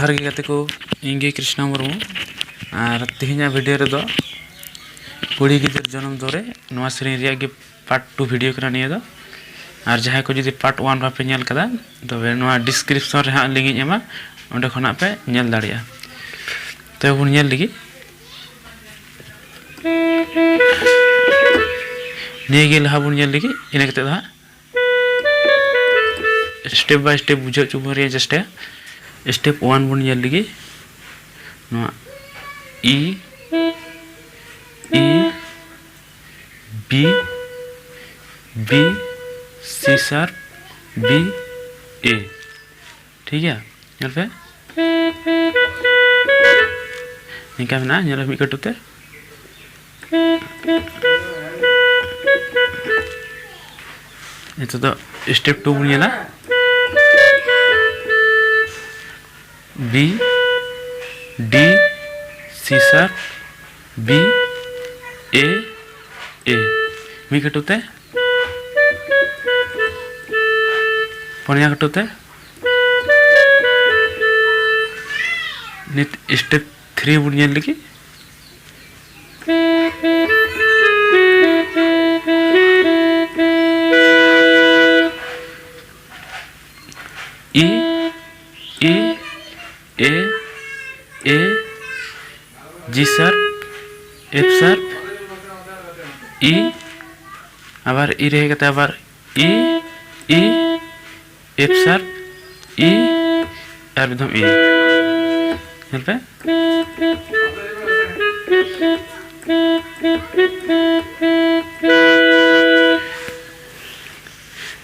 जोहार गे गाते को इंगे कृष्णा मुर्मू और तेहना वीडियो रे दो कुड़ी गिदर जन्म दौरे नवा सेरें रिया गे पार्ट 2 वीडियो करा निया दो और जहां को जुदी पार्ट 1 बापे नेल कदा तबे नवा डिस्क्रिप्शन रे हां लिंक एमा ओंडे खना पे नेल दाड़िया तो बुन नेल लगी नेगे लहा बुन नेल लगी इने कते दा स्टेप बाय स्टेप बुझो चुबो रे जस्ट स्टेप 1 बुन नेल लगी नवा E B B C sharp B A ठीक है यहाँ पे निका में ना यहाँ पे कटुते ये तो स्टेप 2 बुनिया ना B D C sharp B A मी कटुते पुनिया कटुते नित स्टेप 3 बुनिया लगी E A G sharp F sharp E आबार ई रहेगा आबार ई एफ शार्प ई और एकदम ई यहाँ पे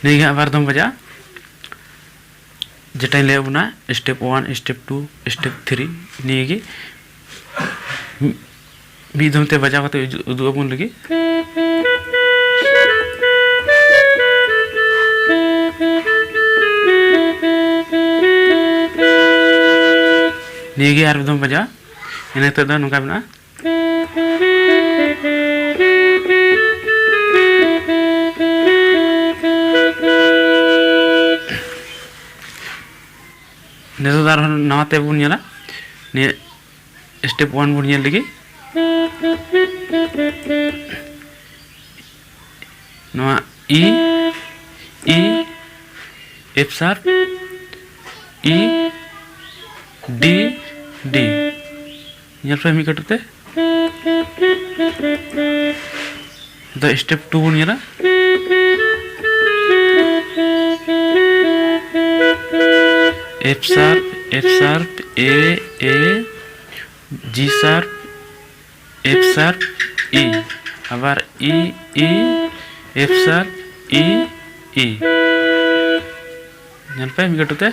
नहीं है आबार दम बजा जेटाई ले बुना स्टेप 1 स्टेप 2 स्टेप 3 नहीं की बीधम ते बजा करते उदू बुन लगी निगे आर दम बजा इने ते दा नुका बना नेदार नवाते बुन नेला ने स्टेप 1 बुन नेल लगी नवा E F sharp E D D यहाँ पे मी कटते तो स्टेप 2 बुन नेला F sharp A G sharp F sharp E आबार ई एफ शार्प ई यहाँ पे मी कटते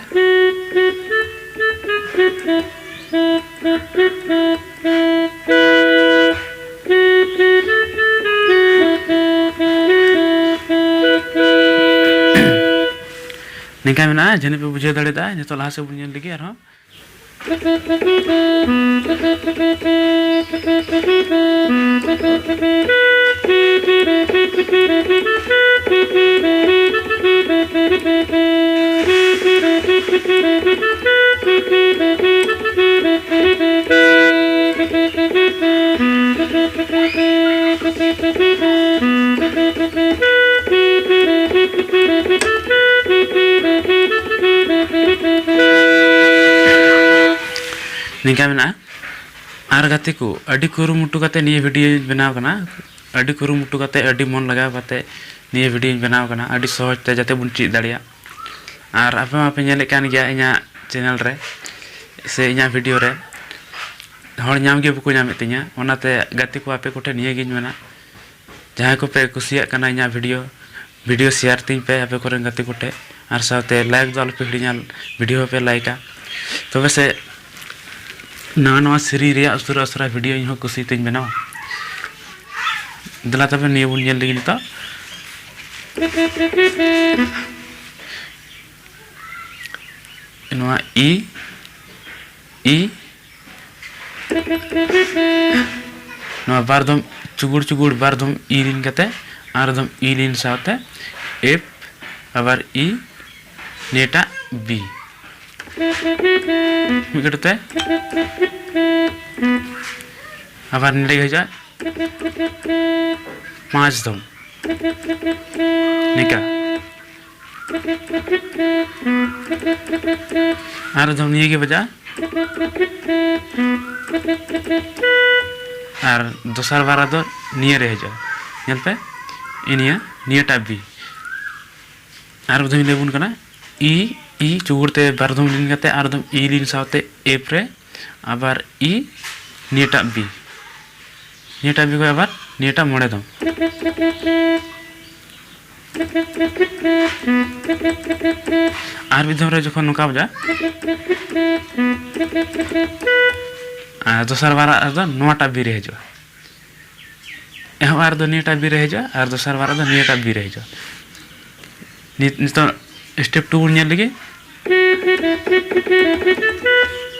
निका में जने पे बुझे दड़े दा जो लहा से बुझे लगी और निका में आर गाते को अडी कुरुमुटु काते निये वीडियो बनाव कना अडी कुरुमुटु काते अडी मन लगाव काते निये वीडियो बनाव कना अडी सहज ते जाते बुन चीज दाड़िया और आपे मापे नेले कान गया इना चैनल रे से इना वीडियो रे हर नाम गे बुको नाम तिया ओनाते गाते को आपे कोठे निये गिन मेना जहां को पे कुसिया कना इना वीडियो शेयर तिन पे आपे कोरे गाते कोठे और साथे लाइक दल पे हिडिया वीडियो पे लाइका तो वैसे नवा नवा सीरी रे असुरा असुरा वीडियो इन कुसी तीन बनाओ दला तब निये बुन नेल लगी निता नवा ई नवा बारदम चुगुड़ बारदम ई लिन कते आरदम ई लिन साथे एफ आबार ई नेटा बी मिकटते आबार नेड़े हजा 5 दम निका और दम निये के बजा और दोसर बार दो निये रह जा नेल पे इनिया निये टाबी और दम लेबुन कना ई चुगुरते बारदम लिन कते और दम ई लिन सावते एफ रे आबार ई निये टाबी को आबार निये मोड़े दम और भी दम रे जखन नुका बजा दोसर बार दो नोआ टाबी रह जा एह बार दो निये टाबी रह जा और दोसर बार दो निये टाबी रह जा नितो स्टेप 2 बन लगे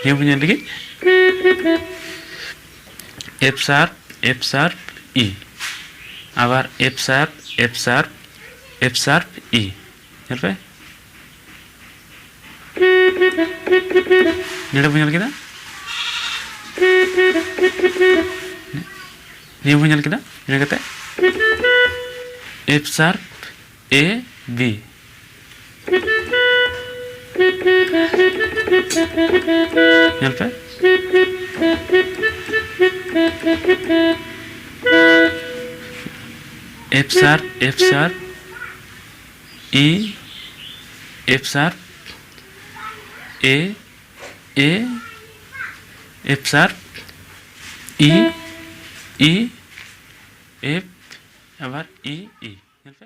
ये बन लगे एफ शार्प ई आबार एफ शार्प ई नेल पे नेड़े बन केदा ये बन केदा इना कते एफ शार्प ए बी नेल पे F sharp E F sharp A F sharp E F आबार ई नेल पे